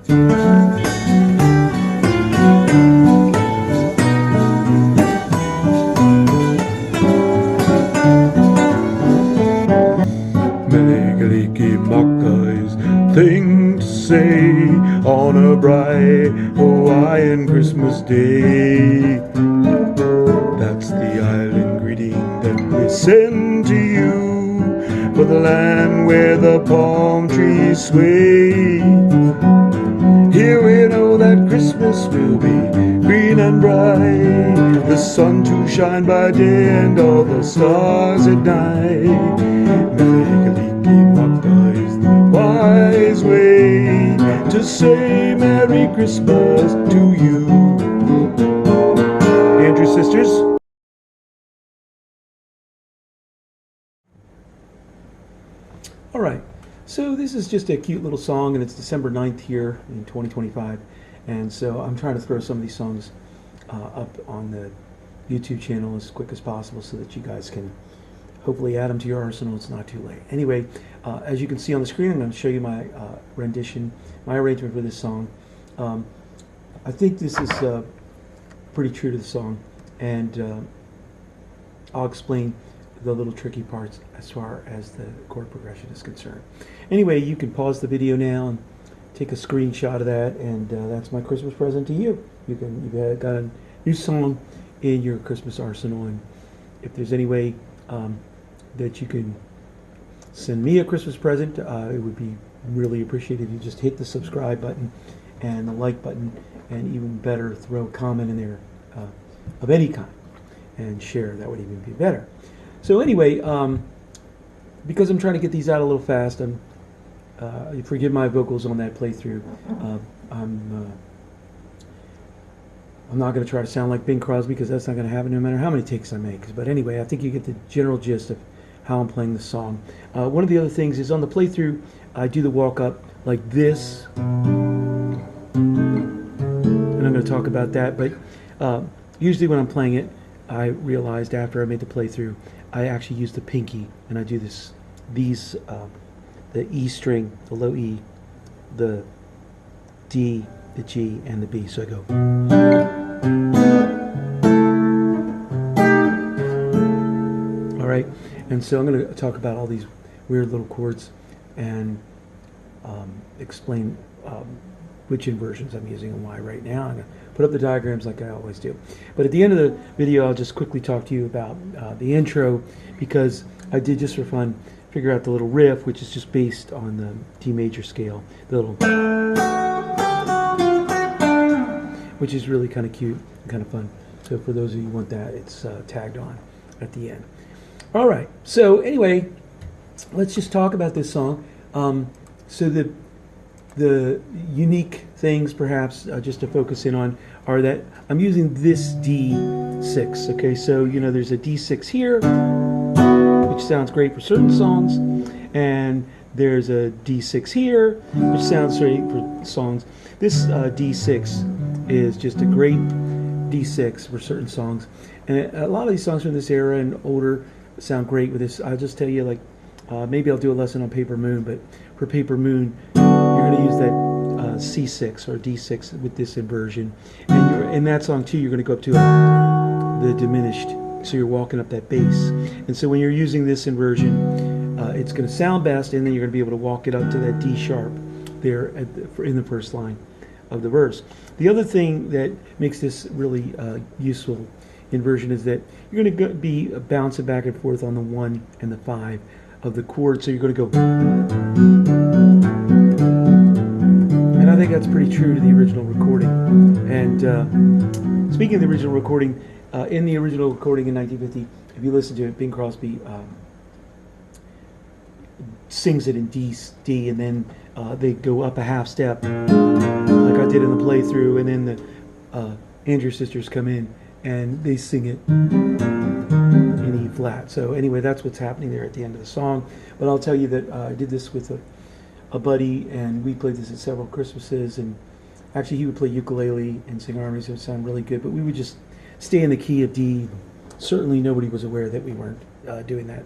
MELE KALIKIMAKA is the thing to say on a bright Hawaiian Christmas day. That's the island greeting that we send to you for the land where the palm trees sway. Here we know that Christmas will be green and bright, the sun to shine by day and all the stars at night. MELE KALIKIMAKA is the wise way to say Merry Christmas to you. Andrew sisters. All right, so this is just a cute little song, and it's December 9th here in 2025, and so I'm trying to throw some of these songs up on the YouTube channel as quick as possible so that you guys can hopefully add them to your arsenal. It's not too late. Anyway, as you can see on the screen, I'm going to show you my rendition, my arrangement for this song. I think this is pretty true to the song, and I'll explain the little tricky parts as far as the chord progression is concerned. Anyway, you can pause the video now and take a screenshot of that, and that's my Christmas present to you. You've got a new song in your Christmas arsenal, and if there's any way that you can send me a Christmas present, it would be really appreciated if you just hit the subscribe button and the like button, and even better, throw a comment in there of any kind and share. That would even be better. So anyway, because I'm trying to get these out a little fast, forgive my vocals on that playthrough. I'm not going to try to sound like Bing Crosby, because that's not going to happen no matter how many takes I make. But anyway, I think you get the general gist of how I'm playing the song. One of the other things is on the playthrough, I do the walk up like this, and I'm going to talk about that. But usually when I'm playing it, I realized after I made the playthrough, I actually use the pinky, and I do the E string, the low E, the D, the G, and the B. So I go. All right, and so I'm going to talk about all these weird little chords and explain which inversions I'm using and why right now. I'm going to put up the diagrams like I always do. But at the end of the video, I'll just quickly talk to you about the intro, because I did, just for fun, figure out the little riff, which is just based on the D major scale, the little, which is really kind of cute and kind of fun. So for those of you who want that, it's tagged on at the end. All right, so anyway, let's just talk about this song. So the unique things, perhaps, just to focus in on, are that I'm using this D6. Okay, so you know there's a D6 here, which sounds great for certain songs, and there's a D6 here, which sounds great for songs. This D6 is just a great D6 for certain songs, and a lot of these songs from this era and older sound great with this. I'll just tell you, like, maybe I'll do a lesson on Paper Moon, but for Paper Moon, you're going to use that C6 or D6 with this inversion, and in that song too, you're going to go up to the diminished, so you're walking up that bass. And so when you're using this inversion, it's going to sound best, and then you're going to be able to walk it up to that D sharp there in the first line of the verse. The other thing that makes this really useful inversion is that you're going to be bouncing back and forth on the 1 and the 5 of the chord, so you're going to go, and I think that's pretty true to the original recording. And speaking of the original recording, in the original recording in 1950, if you listen to it, Bing Crosby sings it in D, and then they go up a half step, like I did in the playthrough, and then the Andrew sisters come in and they sing it in E flat. So anyway, that's what's happening there at the end of the song. But I'll tell you that I did this with a buddy, and we played this at several Christmases, and actually he would play ukulele and sing harmonies. It would sound really good, but we would just stay in the key of D. Certainly nobody was aware that we weren't doing that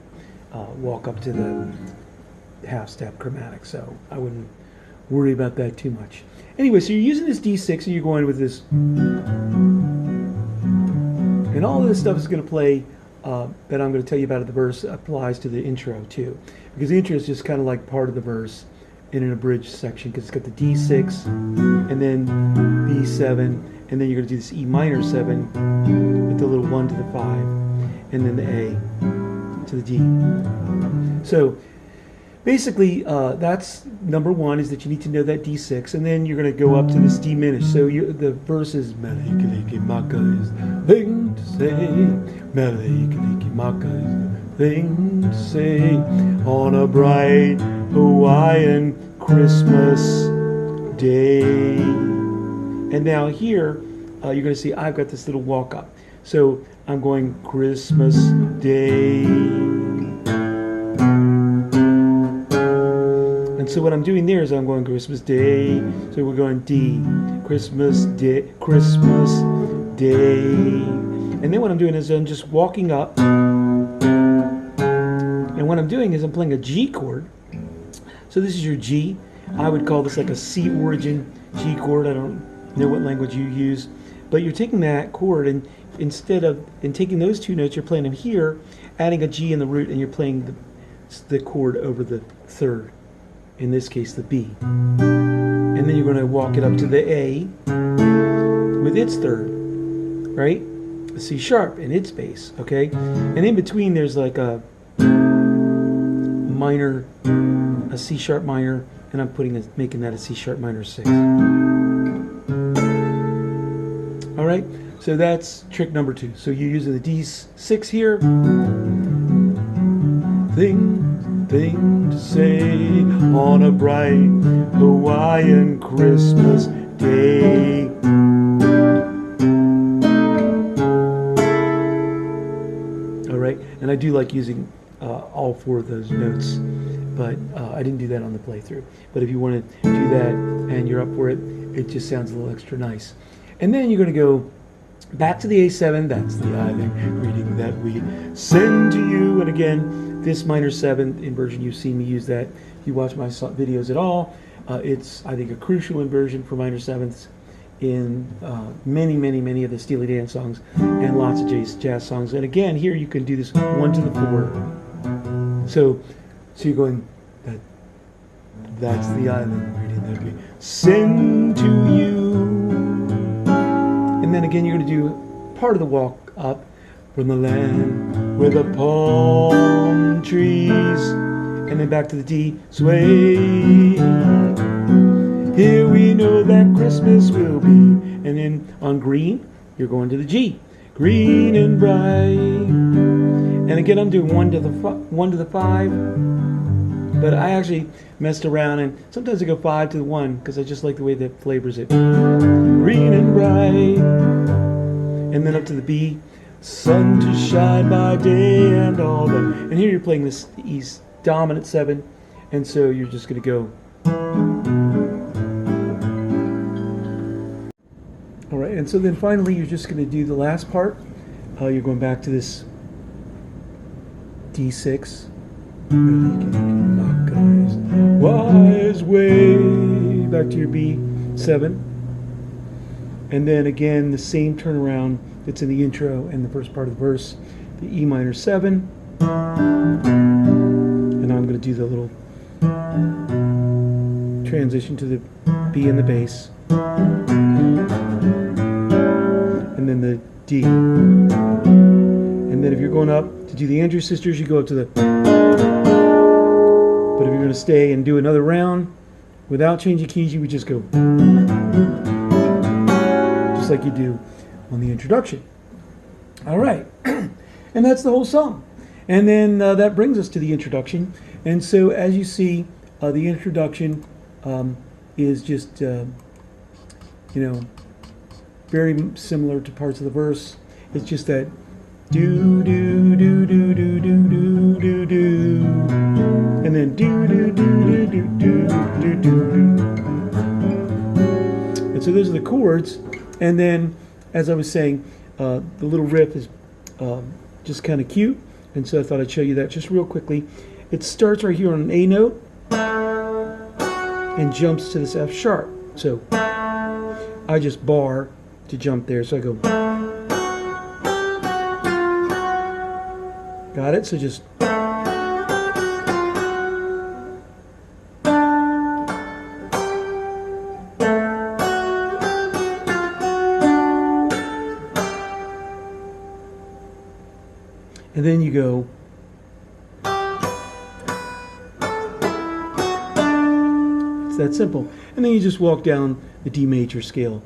walk up to the half step chromatic, so I wouldn't worry about that too much. Anyway, so you're using this D6 and you're going with this. And all of this stuff is going to play that I'm going to tell you about at the verse applies to the intro too. Because the intro is just kind of like part of the verse in an abridged section, because it's got the D6 and then B7, and then you're going to do this E minor 7 with the little 1 to the 5, and then the A to the D. So basically, that's number one, is that you need to know that D6, and then you're going to go up to this diminished. So the verse is MELE KALIKIMAKA is the thing to say. MELE KALIKIMAKA is the thing to say on a bright Hawaiian Christmas day. And now here, you're going to see I've got this little walk up. So I'm going Christmas Day. And so what I'm doing there is I'm going Christmas Day. So we're going D, Christmas Day, Christmas Day. And then what I'm doing is I'm just walking up. And what I'm doing is I'm playing a G chord. So this is your G. I would call this like a C origin G chord. I don't know what language you use. But you're taking that chord, and instead of taking those two notes, you're playing them here, adding a G in the root, and you're playing the chord over the third. In this case, the B. And then you're going to walk it up to the A with its third, right? The C sharp in its bass, okay? And in between, there's like a minor, a C sharp minor, and I'm making that a C sharp minor 6. All right, so that's trick number 2. So you're using the D6 here. Thing to say on a bright Hawaiian Christmas day. All right, and I do like using all 4 of those notes, but I didn't do that on the playthrough. But if you want to do that and you're up for it, it just sounds a little extra nice. And then you're going to go back to the A7. That's the island greeting that we send to you. And again, this minor 7 inversion, you've seen me use that. If you watch my videos at all, it's, I think, a crucial inversion for minor 7ths in many of the Steely Dan songs and lots of jazz songs. And again, here you can do this 1 to the 4. So you're going, that's the island greeting that we send to you. And then again, you're going to do part of the walk up from the land where the palm trees, and then back to the D, sway. Here we know that Christmas will be. And then on green, you're going to the G, green and bright. And again, I'm doing 1 to the 5, but I actually messed around, and sometimes I go 5 to the 1 because I just like the way that flavors it. Green and bright, and then up to the B, sun to shine by day and all the. And here you're playing this E dominant 7, and so you're just going to go. All right, and so then finally you're just going to do the last part. You're going back to this D6. Wise way, back to your B7, and then again the same turnaround that's in the intro and the first part of the verse, the E minor 7, and I'm going to do the little transition to the B and the bass, and then the D, and then if you're going up to do the Andrews Sisters, you go up to the. But if you're going to stay and do another round without changing keys, you would just go just like you do on the introduction. All right, and that's the whole song. And then that brings us to the introduction. And so as you see, the introduction is just very similar to parts of the verse. It's just that do do do do do do do do do, and then do do do do do do do do. And so those are the chords. And then, as I was saying, the little riff is just kind of cute. And so I thought I'd show you that just real quickly. It starts right here on an A note, and jumps to this F sharp. So I just bar to jump there. So I go. Got it? So just. And then you go. It's that simple. And then you just walk down the D major scale.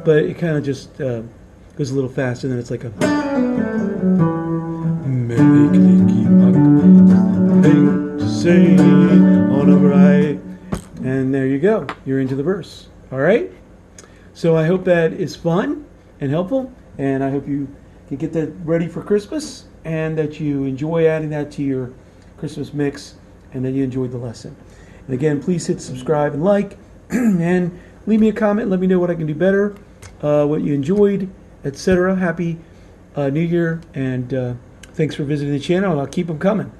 But it kind of just goes a little faster, and then it's like a MELE KALIKIMAKA, thing to say on a right. And there you go. You're into the verse. All right? So I hope that is fun and helpful, and I hope you can get that ready for Christmas, and that you enjoy adding that to your Christmas mix, and that you enjoyed the lesson. And again, please hit subscribe and like, and leave me a comment. Let me know what I can do better, what you enjoyed, etc. Happy New Year, and thanks for visiting the channel, and I'll keep them coming.